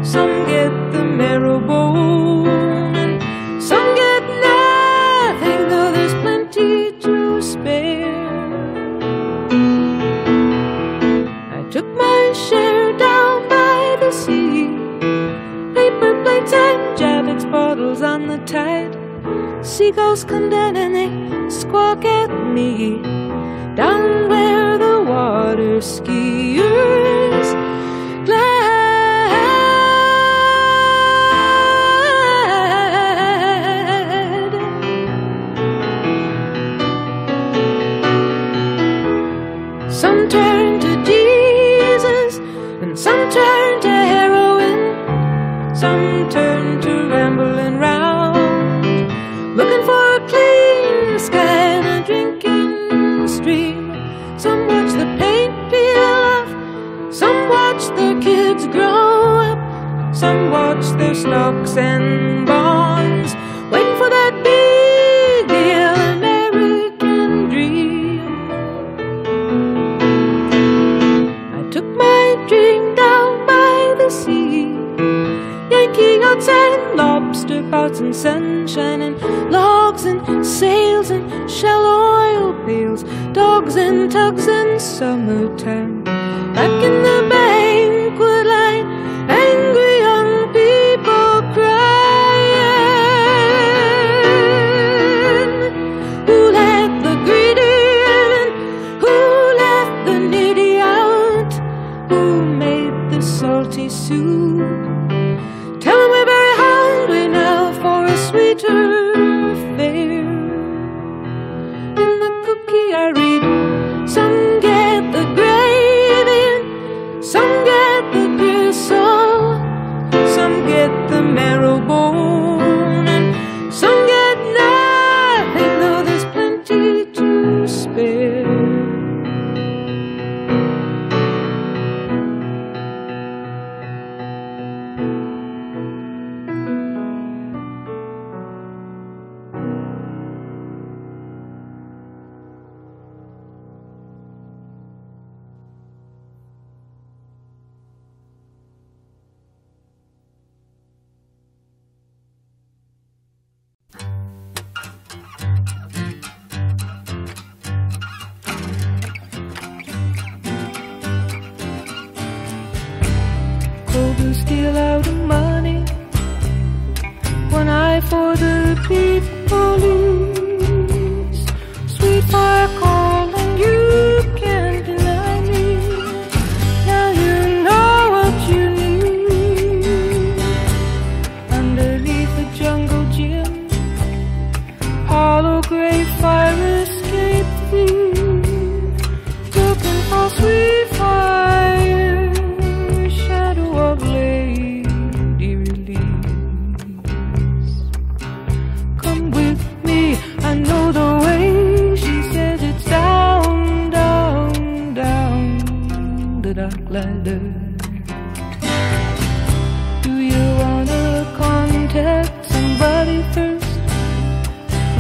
some get the marrow bone, and some get nothing, though there's plenty to spare. I took my share down by the sea, paper plates and Javits bottles on the tide. Seagulls come down and they squawk at me, down where the water skiers glide. Some turn to Jesus and some turn to heroin, some turn to rambling round, looking for a clean sky and a drinking stream. Some watch the paint peel off, some watch their kids grow up, some watch their stocks and bonds, waiting for that big deal American dream. I took my dream down by the sea, Yankee yachts and lobster pots and sunshine and logs and sails and shell oil pails, dogs and tugs and summertime. Back in the banquet line, angry young people crying. Who let the greedy in? Who let the needy out? Who made the salty soup? Tell 'em we're very hungry now for a sweeter fare. In the cookie I read, some get the gravy and some get the gristle, some get the marrow bone, and some get nothing, though there's plenty to spare. Cold steal out of money, one eye for the police. Sweet fire calling, you can't deny me. Now you know what you need. Underneath the jungle gym, hollow gray fire escape thief, looking for sweet fire, shadow of lady release. Come with me, I know the way. She says it's down, down, down the dark ladder. Do you wanna contact somebody first?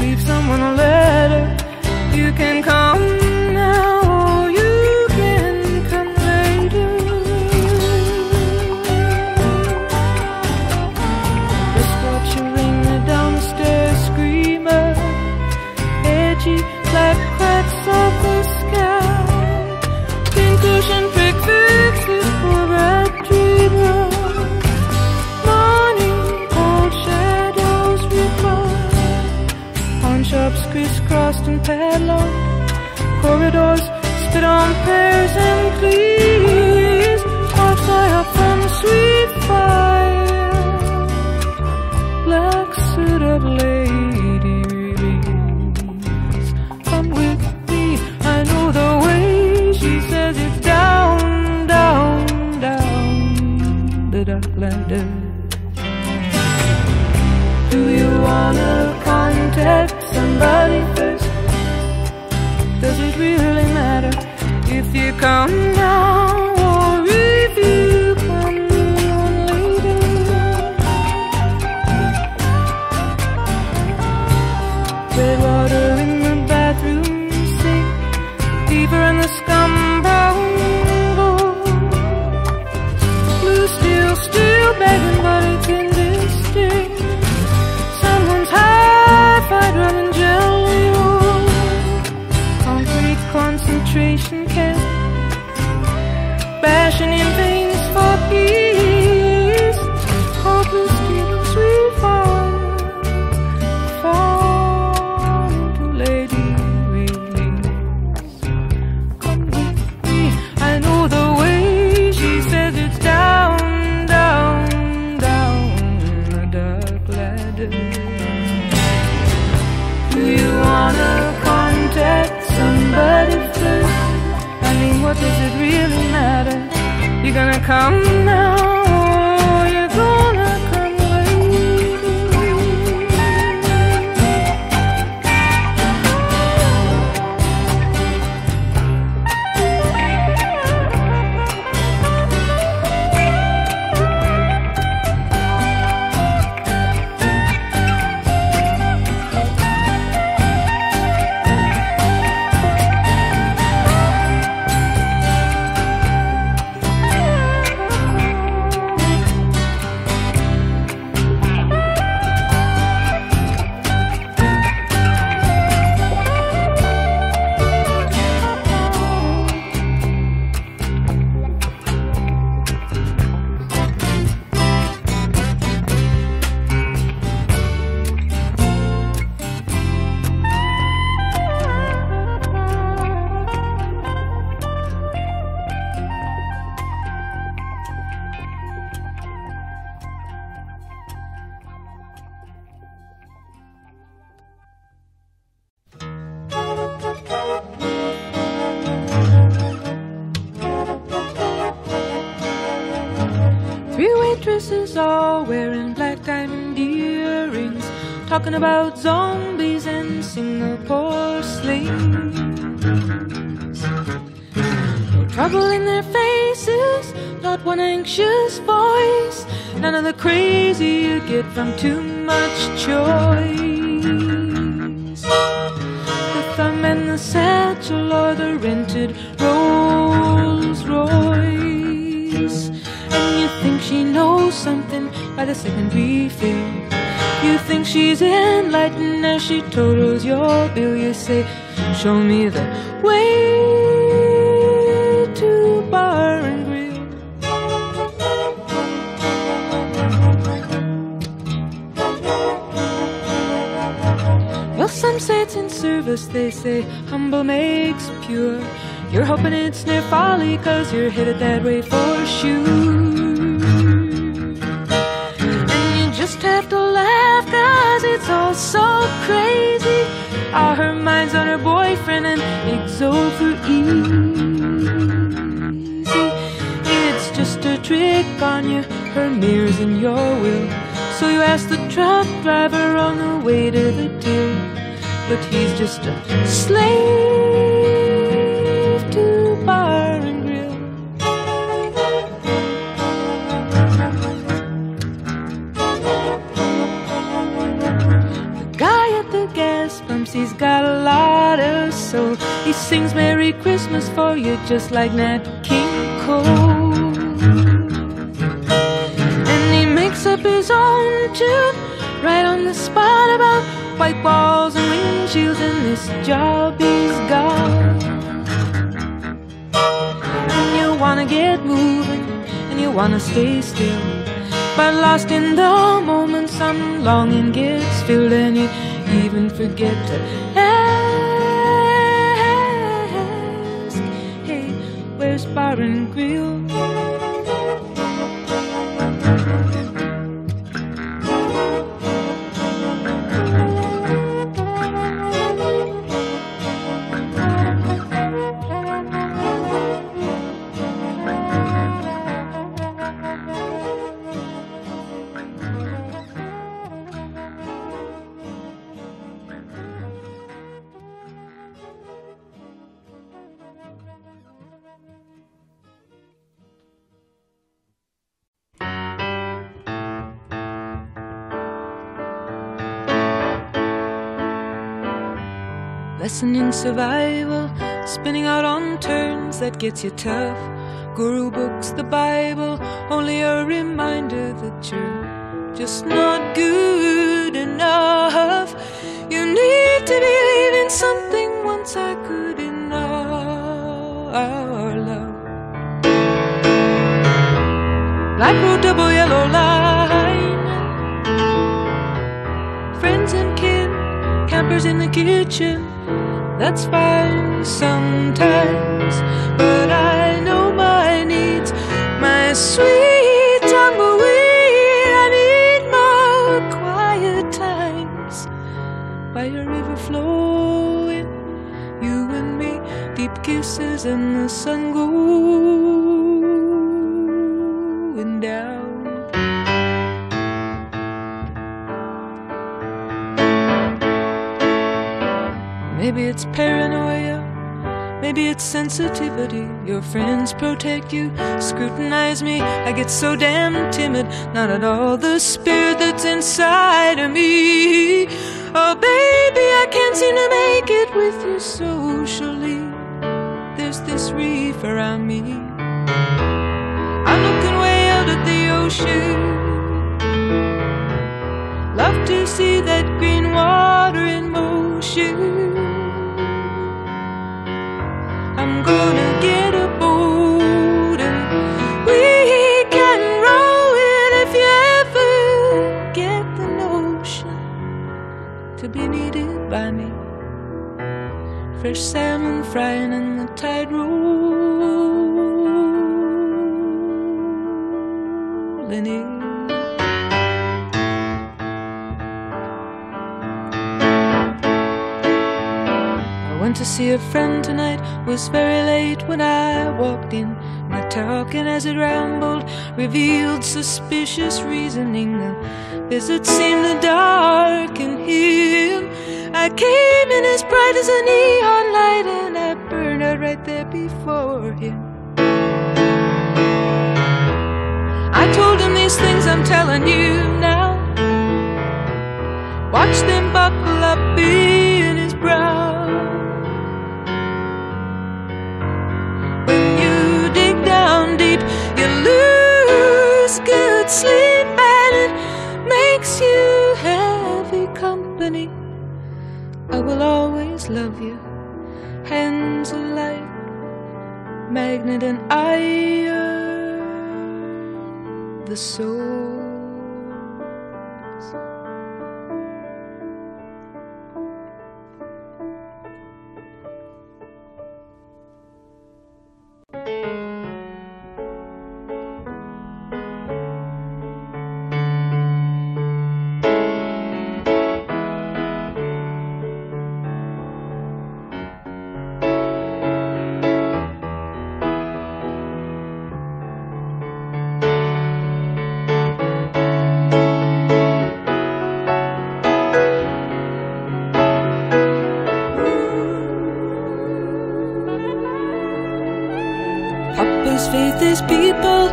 Leave someone a letter. You can come now or you can come later. Just watch her ring the downstairs screamer, edgy black cracks of the sky. Pincushion prick fixes for red dreamer. Morning cold shadows recline, pawn shops crisscrossed and padlocked, corridors spit on prayers and pleas. Sparks fly up from sweet fire, black suit of lady release. Come with me, I know the way. She says it's down, down, down the dark ladder. Do you wanna contact somebody first? Does it really matter if you come now or if you come on later? Red water in the bathroom sink, fever in the scum brown bowl. Blue steel, still begging, but it's indistinct. Someone's high-fied rubbing jelly roll. Concrete concentration camp, bashing in veins for peace. Hopeless dreams we fall into lady release. Come with me, I know the way. She says it's down, down, down a dark ladder. Do you wanna contact somebody first? I mean, what does it really matter? You're gonna come now, or you're gonna come later. Three waitresses all wearing black diamond earrings, talking about zombies and Singapore slings. No trouble in their faces, not one anxious voice, none of the crazy you get from too much choice. The thumb and the satchel or the rented Rolls Royce. And you think she knows something by the second refill. You think she's enlightened as she totals your bill. You say, show me the way to Barangrill. Well, some say it's in service, they say humble makes pure. You're hoping it's near folly, 'cause you're headed that way for sure. And you just have to laugh, 'cause it's all so crazy. All her mind's on her boyfriend and it's over easy. It's just a trick on you, her mirror's in your will. So you ask the truck driver on the way to the till, but he's just a slave to Barangrill. The guy at the gas pumps, he's got a lot of soul. He sings Merry Christmas for you just like Nat King Cole. And he makes up his own tune right on the spot about white walls and windshields and this job he's got. And you wanna get moving and you wanna stay still, but lost in the moment some longing gets filled, and you even forget to ask, hey, where's Barangrill? Lesson in survival, spinning out on turns that gets you tough. Guru books, the Bible, only a reminder that that you're just not good enough. You need to believe in something once I could in our love. Black road, double yellow line, friends and kin, campers in the kitchen. That's fine sometimes, but I know my needs, my sweet tumbleweed. I need more quiet times by a river flowing, you and me, deep kisses and the sun going down. Maybe it's paranoia, maybe it's sensitivity. Your friends protect you, scrutinize me. I get so damn timid, not at all the spirit that's inside of me. Oh baby, I can't seem to make it with you socially. There's this reef around me. I'm looking way out at the ocean. Love to see that green water in motion. I'm gonna get a boat and we can row it if you ever get the notion to be needed by me. Fresh salmon frying in the tide rolling in. Went to see a friend tonight, was very late when I walked in. My talking as it rambled revealed suspicious reasoning. The visit seemed to darken him. I came in as bright as a neon light, and I burned out right there before him. I told him these things I'm telling you now. Watch them buckle up in his brow. When you dig down deep, you lose good sleep, and it makes you heavy company. I will always love you, hands alike, magnet and iron, the souls. Faith is people,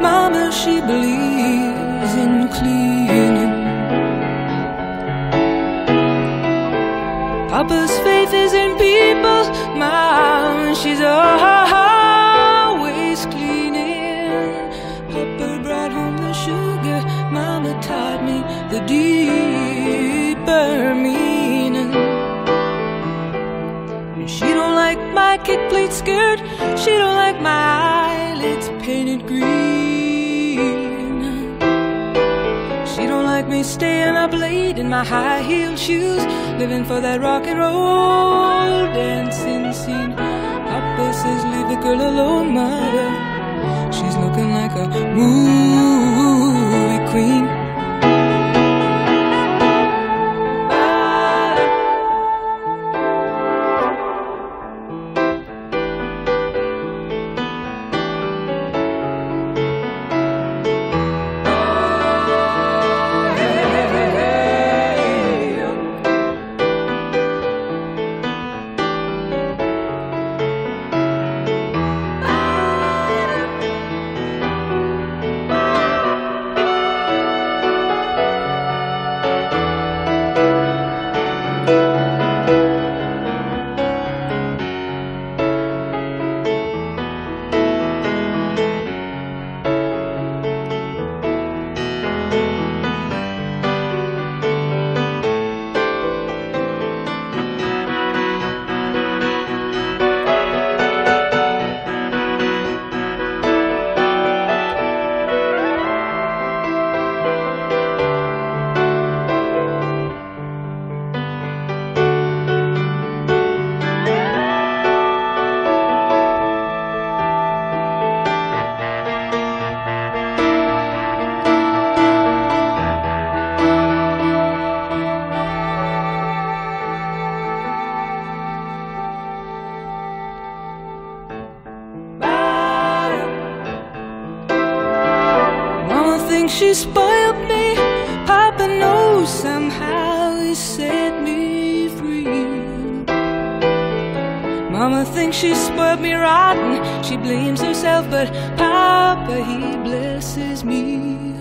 Mama, she believes in cleaning. Papa's faith is in people, Mom, she's always cleaning. Papa brought home the sugar, Mama taught me the deeper meaning. She don't like my kick pleat skirt, she don't like my eyelids painted green. She don't like me staying up late in my high-heeled shoes, living for that rock and roll dancing scene. Papa says leave the girl alone, mother, she's looking like a movie queen. thinks she spoiled me. Papa knows somehow he set me free. Mama thinks she spoiled me rotten. She blames herself, but Papa, he blesses me.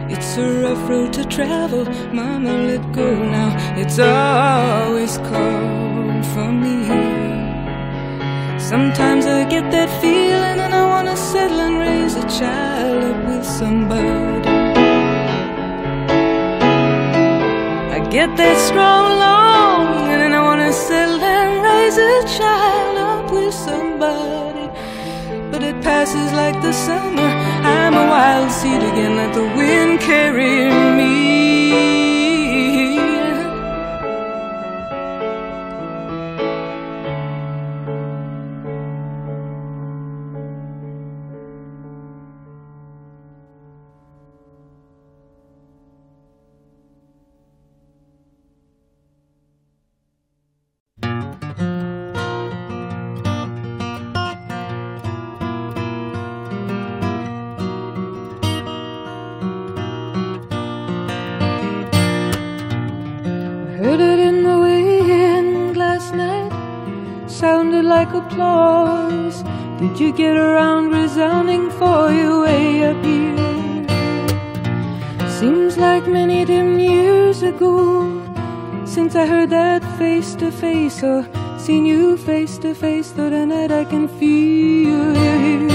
It's a rough road to travel, Mama, let go now. It's always called for me. Sometimes I get that feeling and I wanna settle and raise a child up with somebody. I get that strong longing and I wanna settle and raise a child up with somebody. But it passes like the summer. I'm a wild seed again, let the wind carry me. Heard it in the wind last night, sounded like applause. Did you get around resounding for you way up here? Seems like many dim years ago since I heard that face to face, or seen you face to face. Though tonight I can feel you here.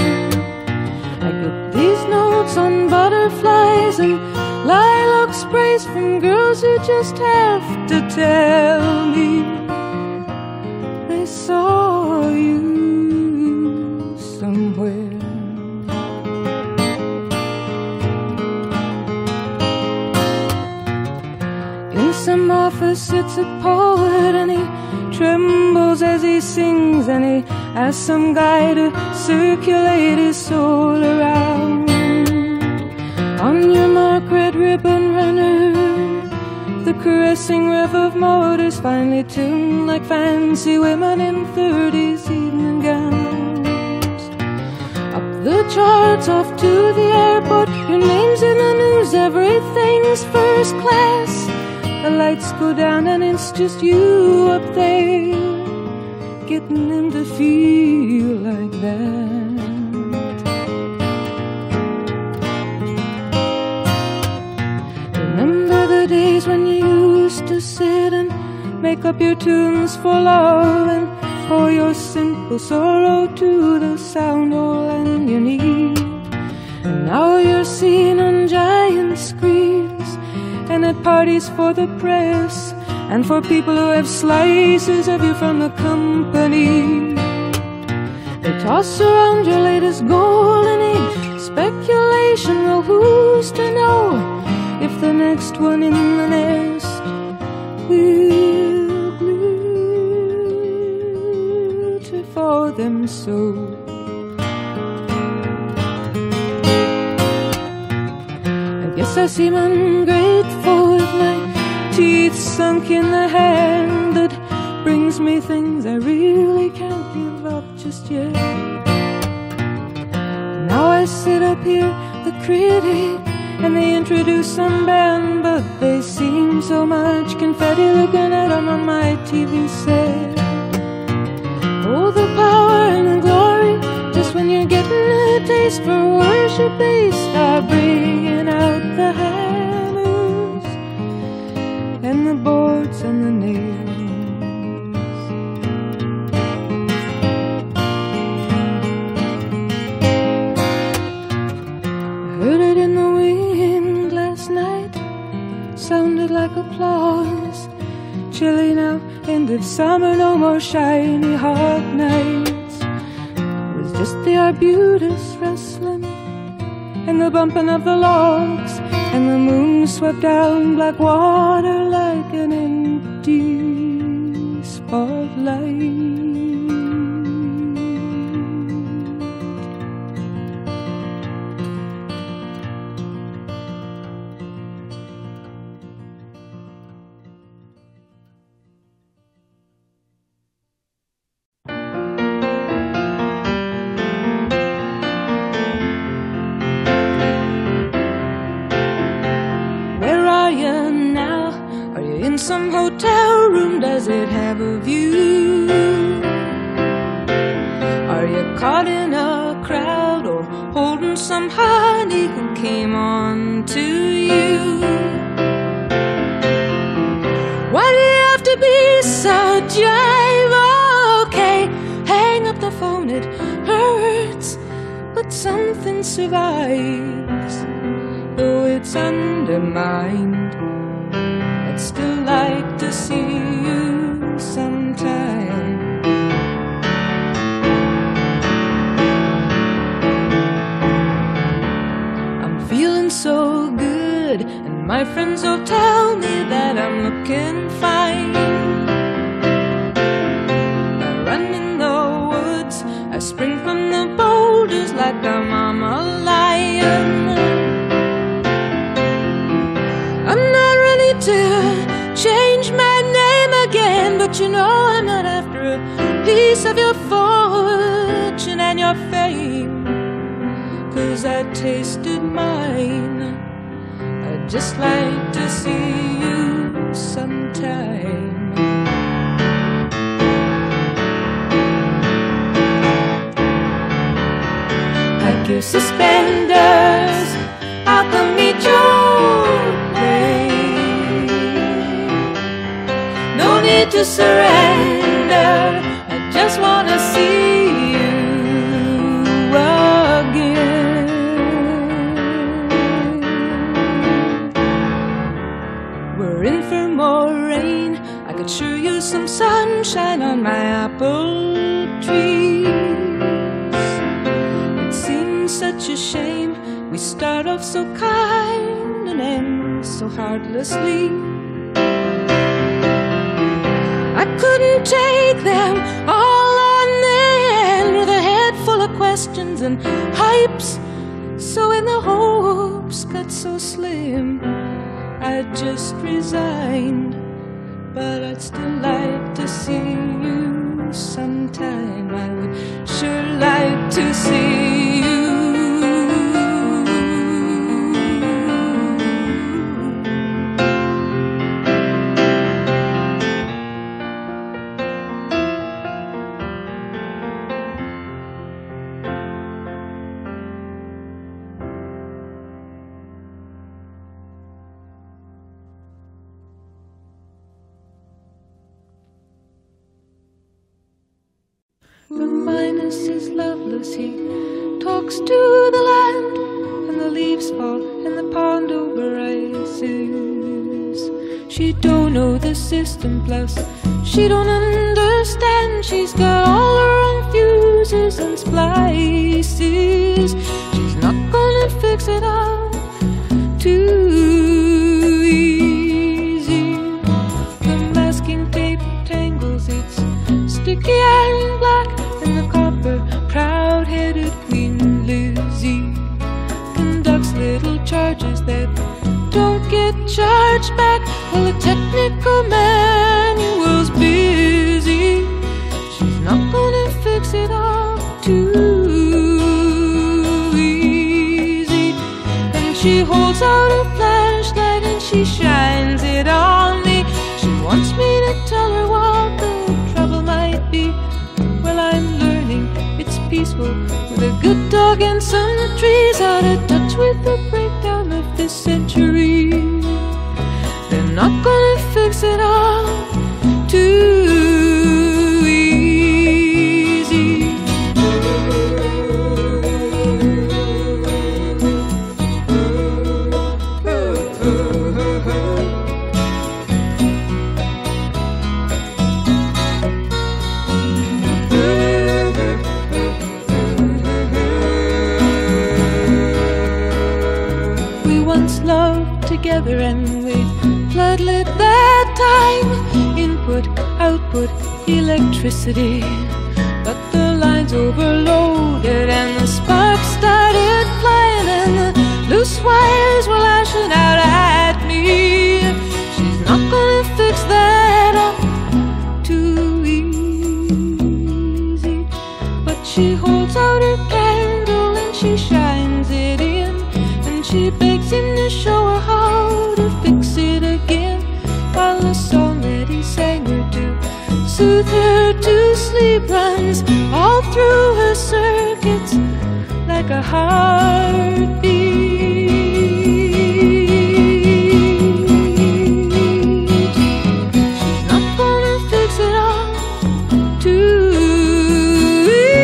I get these notes on butterflies and lilac sprays from girls who just have to tell me they saw you somewhere. In some office sits a poet and he trembles as he sings, and he asks some guy to circulate his soul around. On your mark, red ribbon runner, the caressing rev of motors finely tuned like fancy women in 30s evening gowns. Up the charts, off to the airport, your name's in the news, everything's first class. The lights go down and it's just you up there, getting them to feel like that. Remember the days when you used to sit and make up your tunes for love and pour your simple sorrow to the sound all on your knee. And now you're seen on giant screens and at parties for the press and for people who have slices of you from the company. They toss around your latest golden age speculation. Well, who's to know if the next one in the nest will glitter for them so. I guess I seem ungrateful with my teeth sunk in the hand that brings me things I really can't give up just yet. Now I sit up here, the critic, and they introduce some band, but they seem so much confetti looking at them on my TV set. Oh, the power and the glory, just when you're getting a taste for worship, they start bringing out the hammers and the boards and the nails. Heard it in the wind last night, sounded like applause. Chilly now, end of summer, no more shiny hot nights. It was just the arbutus rustling and the bumping of the logs, and the moon swept down black water like an empty spotlight. some hotel room, does it have a view? Are you caught in a crowd or holding some honey who came on to you? Why do you have to be so jive? Okay, hang up the phone, it hurts, but something survives. Though it's undermined, I'd still like to see you sometime. I'm feeling so good, and my friends all tell me that I'm looking fine. I run in the woods, I spring from the boulders like I'm a lion. I'm not ready to change my name again, but you know I'm not after a piece of your fortune and your fame, 'cause I tasted mine. I'd just like to see you sometime. Pack your suspenders, I'll come meet your plane. No need to surrender, I just wanna see you again. We're in for more rain, I could sure use some sunshine on my apple trees. It seems such a shame we start off so kind and end so heartlessly. I couldn't take them all on then, with a head full of questions and hypes. So when the hopes got so slim, I just resigned. But I'd still like to see you sometime. I would sure like to see you. The Minos is loveless, he talks to the land, and the leaves fall and the pond over rises. She don't know the system, plus she don't understand. She's got all her own fuses and splices. She's not gonna fix it up too easy. The masking tape tangles, it's sticky and black, and the copper proud-headed Queen Lizzie conducts little charges that don't get charged back. Well, the technical manual's busy. She's not gonna fix it up too easy. And she holds out a flashlight and she shines it on me. She wants me to tell her what the trouble might be. Well, I'm learning it's peaceful with a good dog and some trees, out of touch with the breakdown of this century. They're not gonna fix it all too easy. Together and we floodlit that time. Input, output, electricity. But the lines overloaded and the sparks started flying, and the loose wires were lashing out at me. She's not gonna fix that up too easy. But she holds out her candle and she shines it in, and she begs him to show her how to fix it again, while the soothe her to sleep runs all through her circuits like a heartbeat. She's not gonna fix it all too easy.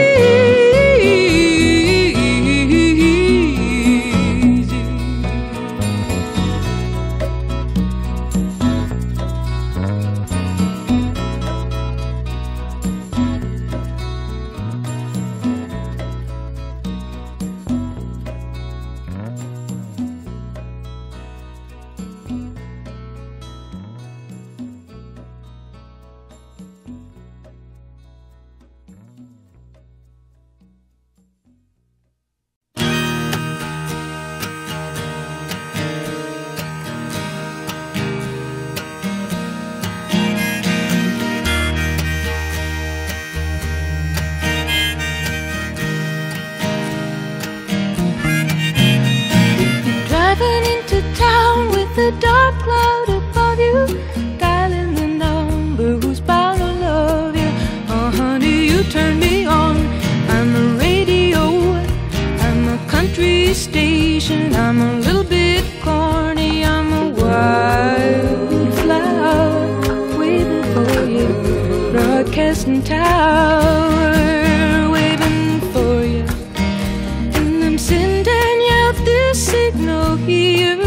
Driving into town with a dark cloud above you, dialing the number who's bound to love you. Oh honey, you turn me on. I'm a radio, I'm a country station, I'm a little bit corny, I'm a wildflower waiting for you, broadcasting tower waving for you, and I'm sending out this signal here.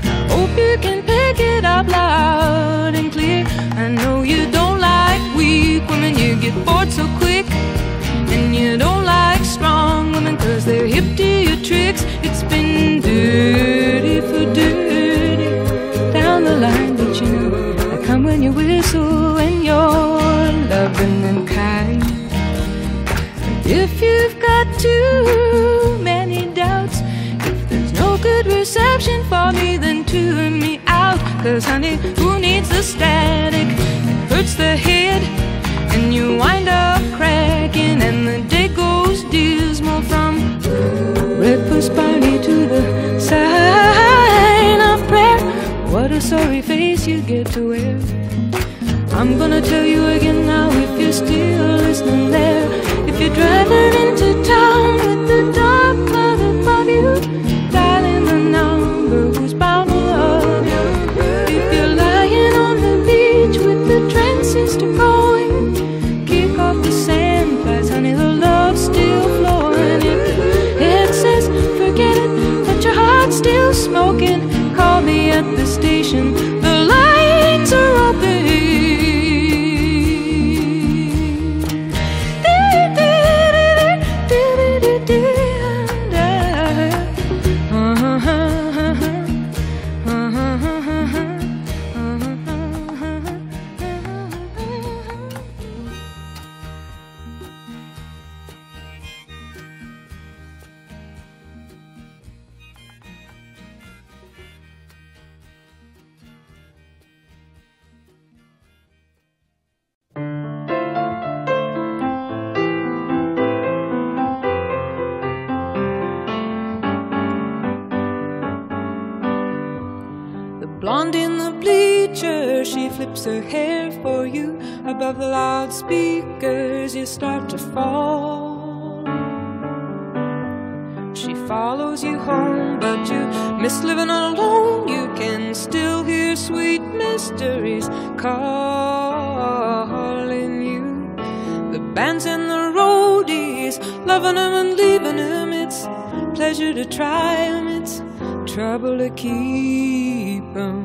I hope you can pick it up loud and clear. I know you don't like weak women, you get bored so quick, and you don't like strong women 'cause they're hip to your tricks. It's been dirty for dirty down the line, but you know I come when you whistle and you're loving and kind. And if you've got too many doubts, if there's no good reception for me, then tune me out. 'Cause honey, who needs the static? It hurts the head and you wind up cracking, and the day goes dismal from breakfast party to the sign of prayer. What a sorry face you get to wear. I'm gonna tell you again now, if you're still listening there. If you're driving into town with the dark cloud above you, dialing the number who's bound to love you. If you're lying on the beach with the transistor going, kick off the sandflies, honey, the love's still flowing. If it says forget it, but your heart's still smoking, call me at the station, the lines are open. Blonde in the bleachers, she flips her hair for you. Above the loudspeakers, you start to fall. She follows you home, but you miss living alone. You can still hear sweet mysteries calling you. The bands and the roadies, loving them and leaving them. It's pleasure to try them, it's trouble to keep them.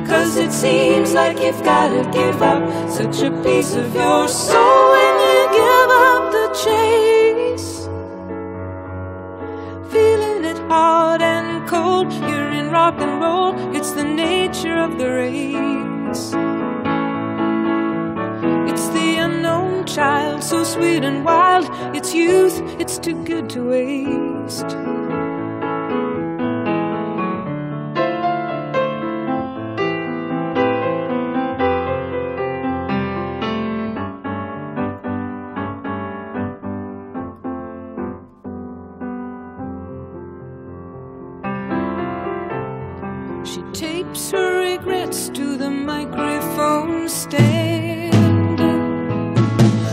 'Cause it seems like you've gotta give up such a piece of your soul when you give up the chase. Feeling it hard and cold, you're in rock and roll, it's the nature of the race. It's the unknown child, so sweet and wild, it's youth, it's too good to waste. She tapes her regrets to the microphone stand.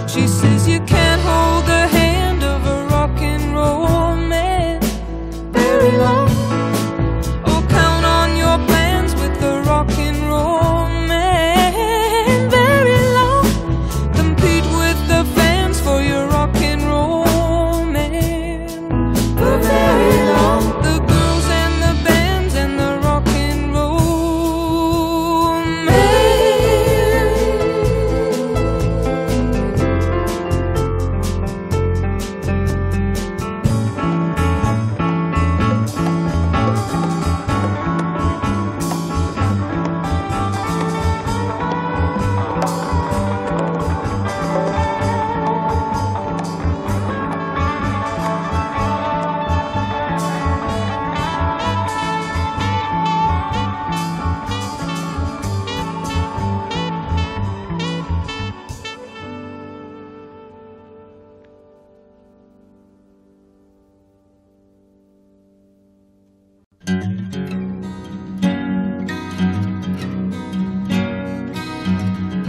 She says you can't hold the hand of a rock and roll man very long. Oh, count on your plans with the rock and roll man very long. Compete with the fans for your rock and roll man for very long. The girls and the bands and the rock and roll man.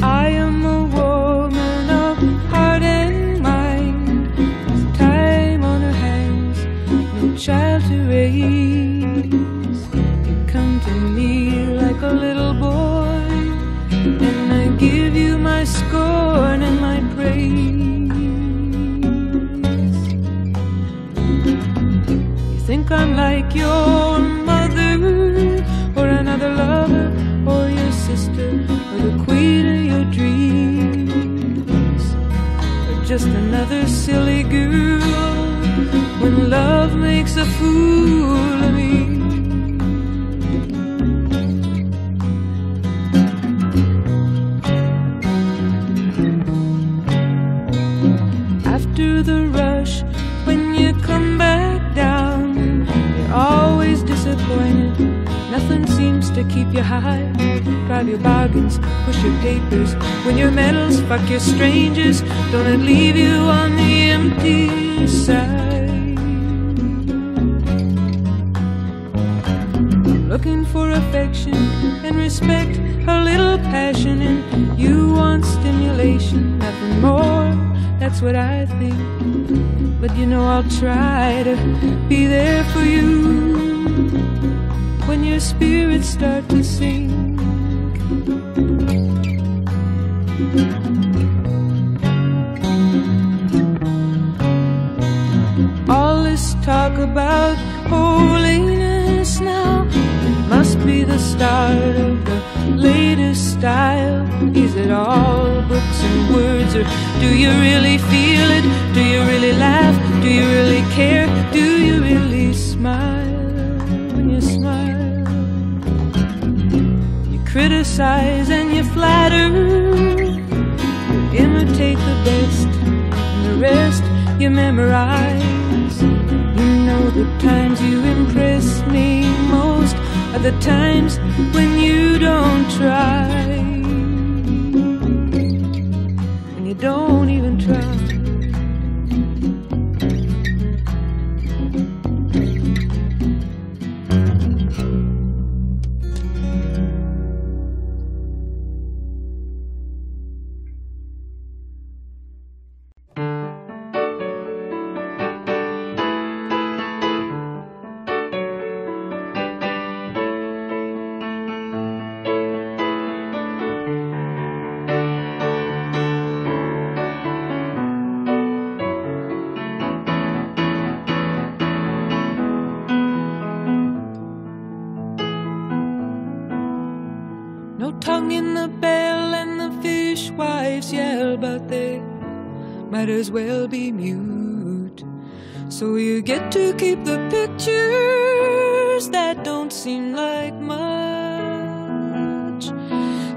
I am a woman of heart and mind, with time on her hands, no child to raise. You come to me like a little boy, and I give you my scorn and my praise. You think I'm like your mother, or another lover, or your sister, or the queen of your dreams, or just another silly girl when love makes a fool of me. After the rush, when you come back down, you're always disappointed. Nothing seems to keep you high. Drive your bargains, push your papers, win your medals, fuck your strangers. Don't it leave you on the empty side? Looking for affection and respect, a little passion, and you want stimulation, nothing more. That's what I think. But you know I'll try to be there for you when your spirits start to sink. All this talk about holiness now, it must be the start of the latest style. Is it all books and words, or do you really feel it? Do you really laugh? Do you really care? Do you really smile when you smile? Criticize and you flatter, you imitate the best, and the rest you memorize. You know the times you impress me most are the times when you don't try, when you don't even try. No tongue in the bell and the fishwives yell, but they might as well be mute. So you get to keep the pictures that don't seem like much.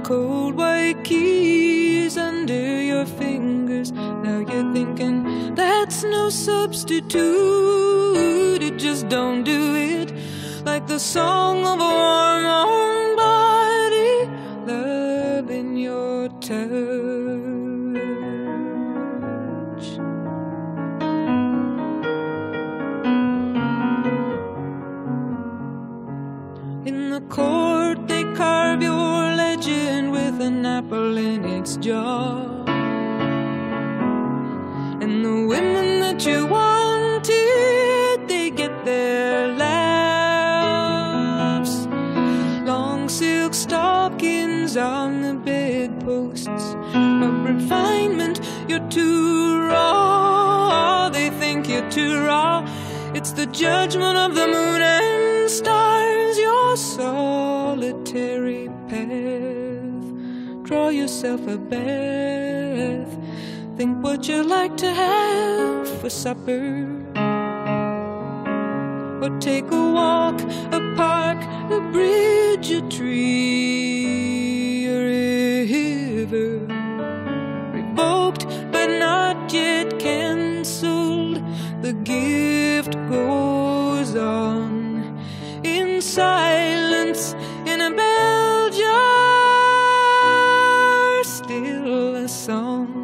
Cold white keys under your fingers. Now you're thinking that's no substitute. It just don't do it like the song of a warm body, love in your touch. In the court job. And the women that you wanted, they get their laughs. Long silk stockings on the bedposts of refinement. You're too raw, they think you're too raw. It's the judgment of the moon and stars, your solitary path. Draw yourself a bath. Think what you like to have for supper. Or take a walk, a park, a bridge, a tree, a river. Revoked but not yet cancelled. The gift goes on in silence in a bell jar, still a song.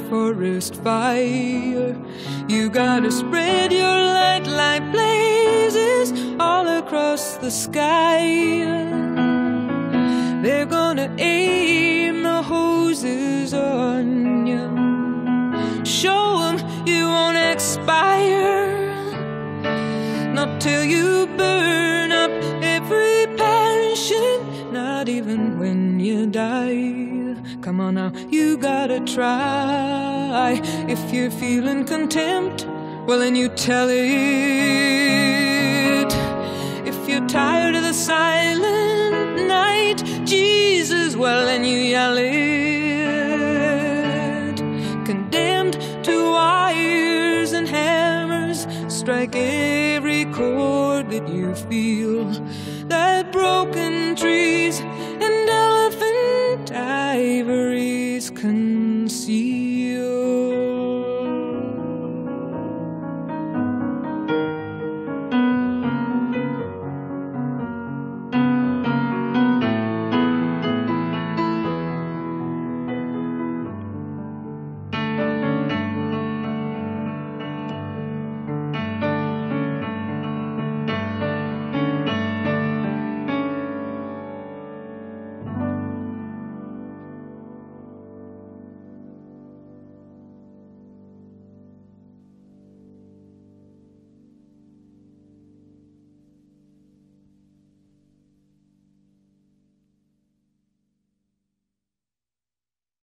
Forest fire, you gotta spread your light like blazes all across the sky. They're gonna aim the hoses on you. Show them you won't expire, not till you burn up every passion, not even when you die. Come on now, you gotta try. If you're feeling contempt, well then you tell it. If you're tired of the silent night, Jesus, well then you yell it. Condemned to wires and hammers, strike every chord that you feel. That broken trees and elephant ivories conceal.